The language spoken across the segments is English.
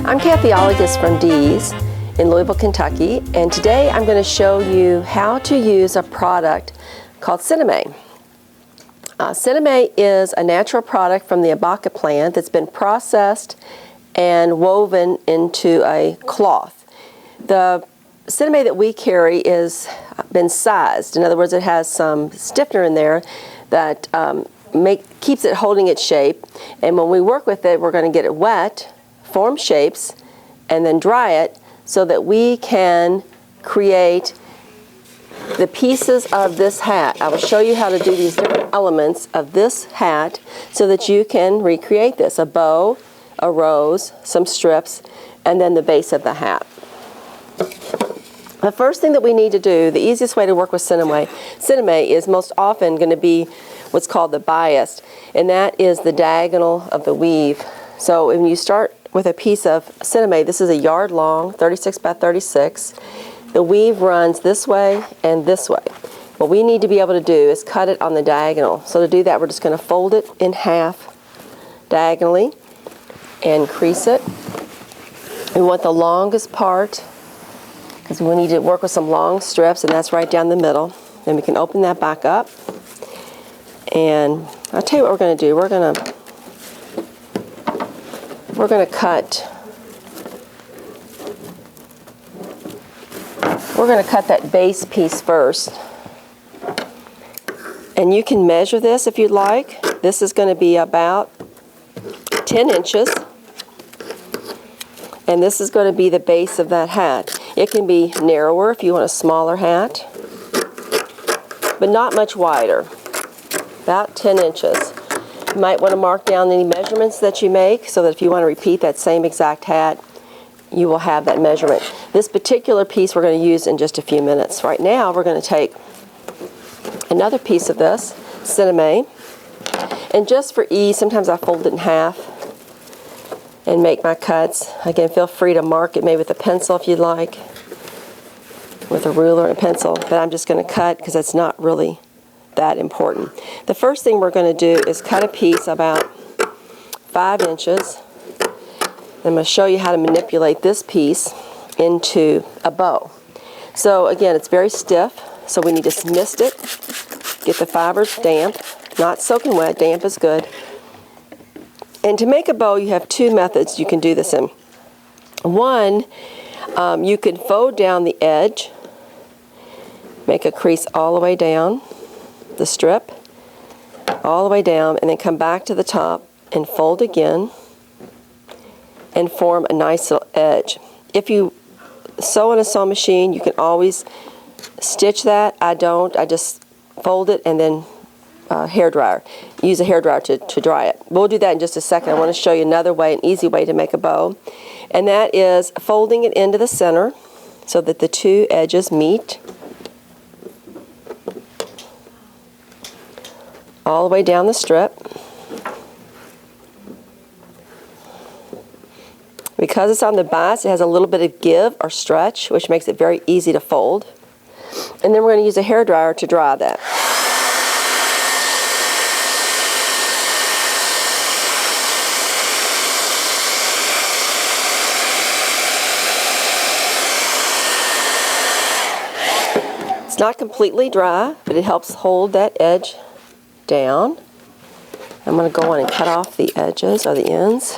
I'm Kathyologist from Dee's in Louisville, Kentucky, and today I'm going to show you how to use a product called Sinamay. Sinamay is a natural product from the abaca plant that's been processed and woven into a cloth. The Sinamay that we carry is been sized. In other words, it has some stiffener in there that keeps it holding its shape, and when we work with it, we're going to get it wet, form shapes, and then dry it so that we can create the pieces of this hat. I will show you how to do these different elements of this hat so that you can recreate this: a bow, a rose, some strips, and then the base of the hat. The first thing that we need to do, the easiest way to work with Sinamay is most often going to be what's called the bias, and that is the diagonal of the weave. So when you start with a piece of Sinamay, this is a yard long, 36 by 36. The weave runs this way and this way. What we need to be able to do is cut it on the diagonal. So to do that, we're just going to fold it in half diagonally and crease it. We want the longest part because we need to work with some long strips, and that's right down the middle. Then we can open that back up, and I'll tell you what we're going to do. We're going to cut. We're going to cut that base piece first, and you can measure this if you'd like. This is going to be about 10 inches, and this is going to be the base of that hat. It can be narrower if you want a smaller hat, but not much wider, about 10 inches. You might want to mark down any measurements that you make so that if you want to repeat that same exact hat, you will have that measurement. This particular piece we're going to use in just a few minutes. Right now we're going to take another piece of this Sinamay, and just for ease, sometimes I fold it in half and make my cuts. Again, feel free to mark it maybe with a pencil if you'd like, with a ruler and a pencil, but I'm just going to cut because it's not really that important. The first thing we're going to do is cut a piece about 5 inches. I'm going to show you how to manipulate this piece into a bow. So again, it's very stiff, so we need to mist it, get the fibers damp, not soaking wet, damp is good. And to make a bow, you have two methods you can do this in. One, you could fold down the edge, make a crease all the way down the strip, all the way down, and then come back to the top and fold again and form a nice little edge. If you sew in a sewing machine, you can always stitch that. I don't. I just fold it and then hair dryer. Use a hair dryer to dry it. We'll do that in just a second. I want to show you another way, an easy way to make a bow, and that is folding it into the center so that the two edges meet all the way down the strip. Because it's on the bias, it has a little bit of give or stretch, which makes it very easy to fold. And then we're going to use a hair dryer to dry that. It's not completely dry, but it helps hold that edge down. I'm going to go on and cut off the edges or the ends.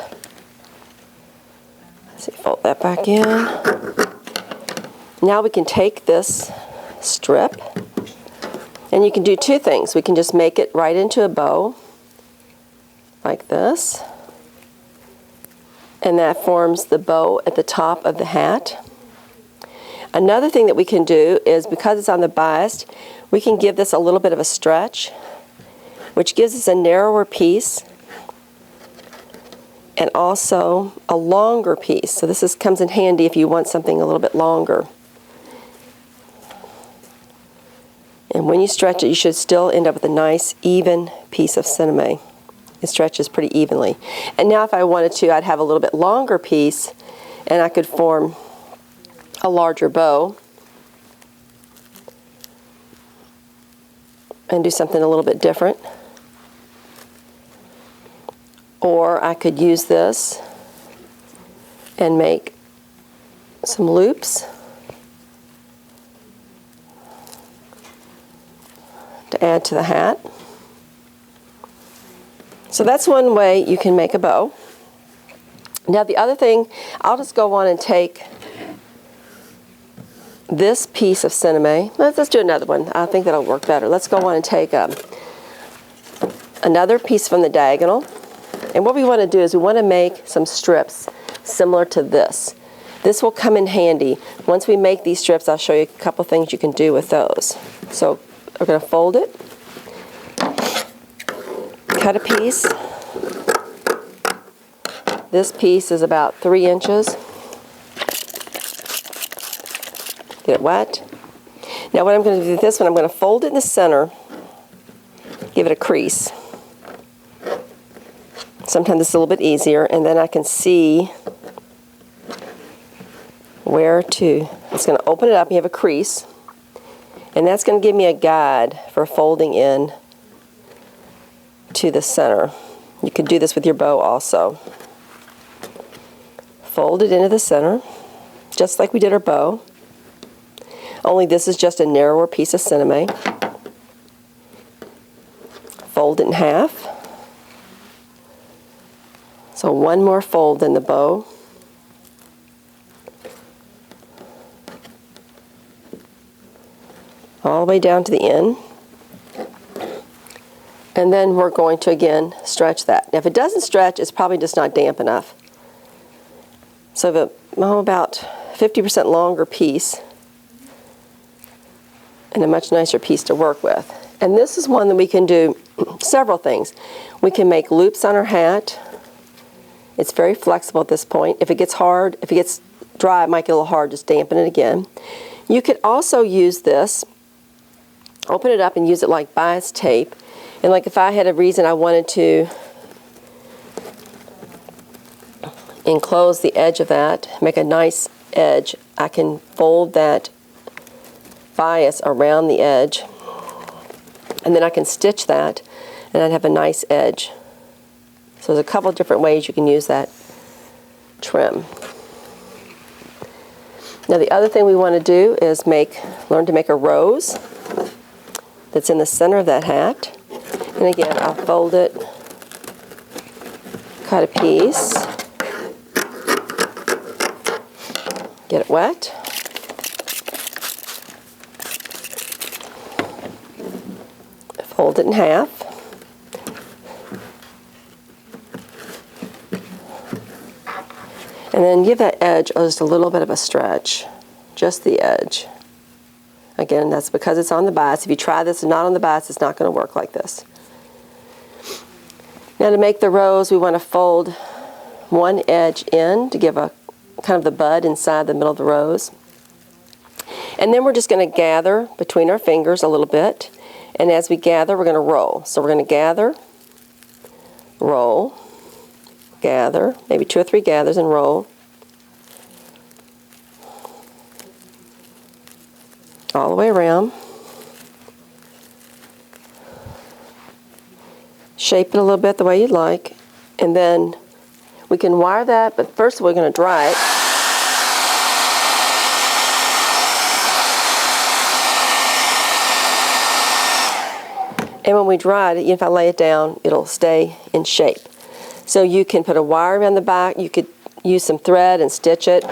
So fold that back in. Now we can take this strip, and you can do two things. We can just make it right into a bow like this, and that forms the bow at the top of the hat. Another thing that we can do is, because it's on the bias, we can give this a little bit of a stretch, which gives us a narrower piece and also a longer piece. So this comes in handy if you want something a little bit longer. And when you stretch it, you should still end up with a nice, even piece of Sinamay. It stretches pretty evenly. And now if I wanted to, I'd have a little bit longer piece, and I could form a larger bow and do something a little bit different. Or I could use this and make some loops to add to the hat. So that's one way you can make a bow. Now the other thing, I'll just go on and take this piece of Sinamay. Let's do another one. I think that'll work better. Let's go on and take another piece from the diagonal. And what we want to do is we want to make some strips similar to this. This will come in handy. Once we make these strips, I'll show you a couple things you can do with those. So we're going to fold it, cut a piece. This piece is about 3 inches. Get it wet. Now what I'm going to do with this one, I'm going to fold it in the center, give it a crease. Sometimes it's a little bit easier, and then I can see where to. It's going to open it up, and you have a crease, and that's going to give me a guide for folding in to the center. You could do this with your bow also. Fold it into the center, just like we did our bow, only this is just a narrower piece of Sinamay. Fold it in half. So one more fold in the bow. All the way down to the end. And then we're going to again stretch that. Now if it doesn't stretch, it's probably just not damp enough. So about 50% longer piece and a much nicer piece to work with. And this is one that we can do several things. We can make loops on our hat. It's very flexible at this point. If it gets hard, if it gets dry, it might get a little hard, just dampen it again. You could also use this, open it up and use it like bias tape. And like if I had a reason I wanted to enclose the edge of that, make a nice edge, I can fold that bias around the edge, and then I can stitch that, and I'd have a nice edge. So there's a couple different ways you can use that trim. Now the other thing we want to do is learn to make a rose that's in the center of that hat. And again, I'll fold it, cut a piece, get it wet. Fold it in half. And then give that edge just a little bit of a stretch, just the edge. Again, that's because it's on the bias. If you try this and not on the bias, it's not going to work like this. Now to make the rose, we want to fold one edge in to give a kind of the bud inside the middle of the rose. And then we're just going to gather between our fingers a little bit. And as we gather, we're going to roll. So we're going to gather, roll, gather, maybe 2 or 3 gathers and roll. All the way around. Shape it a little bit the way you'd like. And then we can wire that, but first we're going to dry it. And when we dry it, if I lay it down, it'll stay in shape. So you can put a wire around the back. You could use some thread and stitch it.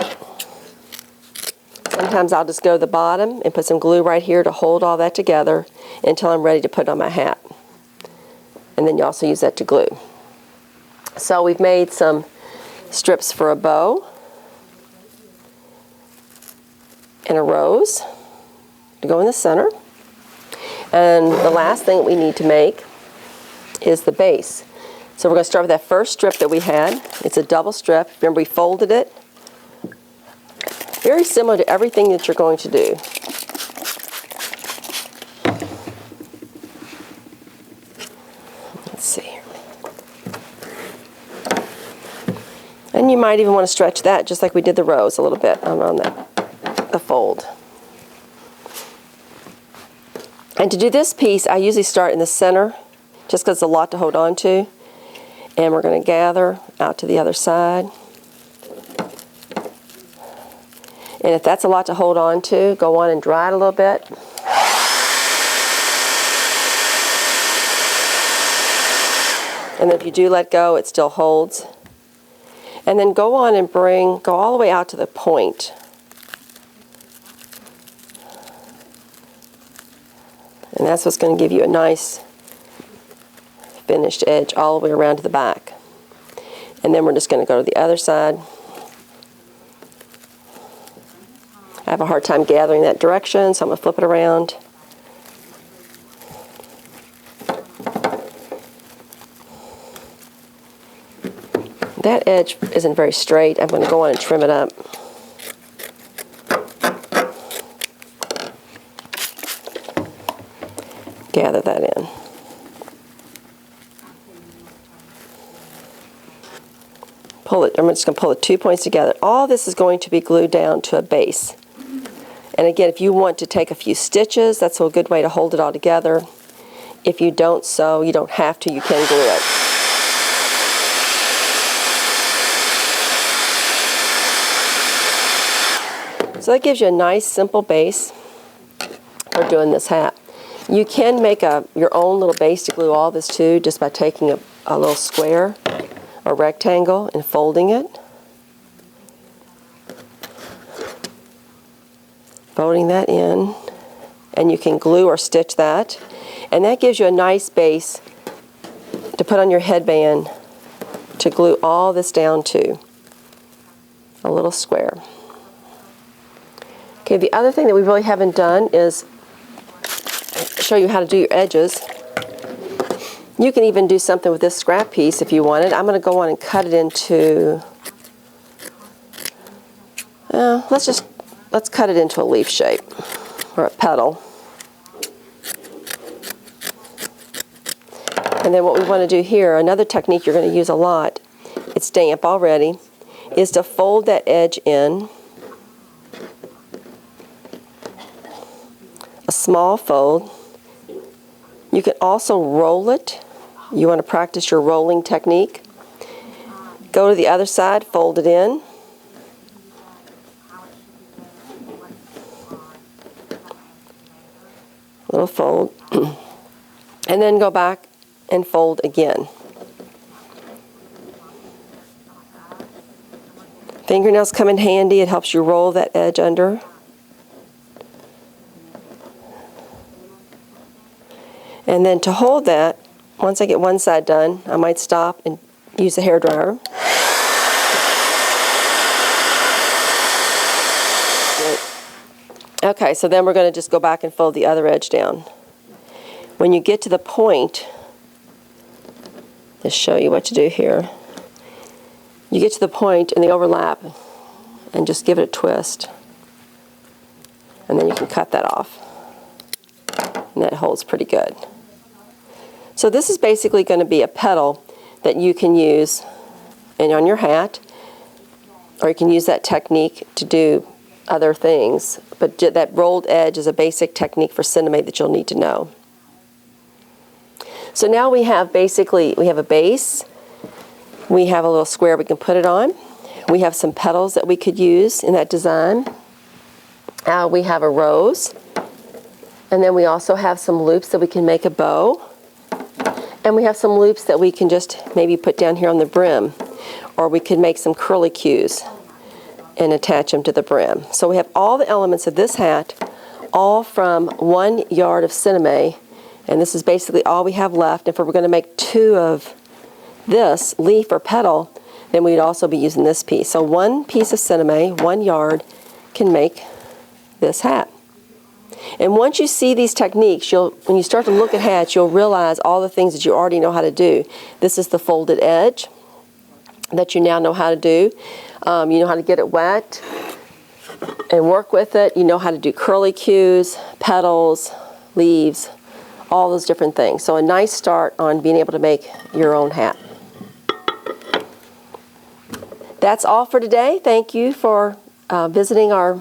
Sometimes I'll just go to the bottom and put some glue right here to hold all that together until I'm ready to put it on my hat. And then you also use that to glue. So we've made some strips for a bow and a rose to go in the center. And the last thing we need to make is the base. So we're going to start with that first strip that we had. It's a double strip. Remember, we folded it. Very similar to everything that you're going to do. Let's see. And you might even want to stretch that just like we did the rose a little bit around the fold. And to do this piece, I usually start in the center just because it's a lot to hold on to. And we're going to gather out to the other side. And if that's a lot to hold on to, go on and dry it a little bit. And if you do let go, it still holds. And then go on and go all the way out to the point. And that's what's going to give you a nice finished edge all the way around to the back. And then we're just going to go to the other side. I have a hard time gathering that direction, so I'm going to flip it around. That edge isn't very straight. I'm going to go on and trim it up. Gather that in. Pull it. I'm just going to pull the 2 points together. All this is going to be glued down to a base. And again, if you want to take a few stitches, that's a good way to hold it all together. If you don't sew, you don't have to, you can glue it. So that gives you a nice simple base for doing this hat. You can make your own little base to glue all this to just by taking a little square or rectangle and folding it. Folding that in, and you can glue or stitch that. And that gives you a nice base to put on your headband to glue all this down to. A little square. Okay, the other thing that we really haven't done is show you how to do your edges. You can even do something with this scrap piece if you wanted. I'm going to go on and cut it into, let's cut it into a leaf shape or a petal. And then what we want to do here, another technique you're going to use a lot, it's damp already, is to fold that edge in. A small fold. You can also roll it. You want to practice your rolling technique. Go to the other side, fold it in. Little fold. And then go back and fold again. Fingernails come in handy. It helps you roll that edge under. And then to hold that, once I get one side done, I might stop and use a hairdryer. Okay, so then we're going to just go back and fold the other edge down. When you get to the point, just show you what to do here. You get to the point and they overlap, and just give it a twist. And then you can cut that off. And that holds pretty good. So this is basically going to be a petal that you can use on your hat, or you can use that technique to do other things. But that rolled edge is a basic technique for Sinamay that you'll need to know. So now we have a base, we have a little square we can put it on, we have some petals that we could use in that design, we have a rose, and then we also have some loops that we can make a bow. And we have some loops that we can just maybe put down here on the brim. Or we could make some curly cues and attach them to the brim. So we have all the elements of this hat, all from 1 yard of Sinamay. And this is basically all we have left. If we're going to make 2 of this leaf or petal, then we'd also be using this piece. So 1 piece of Sinamay, 1 yard, can make this hat. And once you see these techniques, when you start to look at hats, you'll realize all the things that you already know how to do. This is the folded edge that you now know how to do. You know how to get it wet and work with it. You know how to do curly cues, petals, leaves, all those different things. So a nice start on being able to make your own hat. That's all for today. Thank you for visiting our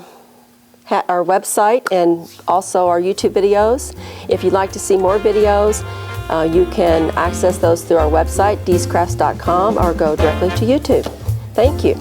website and also our YouTube videos. If you'd like to see more videos, you can access those through our website, deescrafts.com, or go directly to YouTube. Thank you.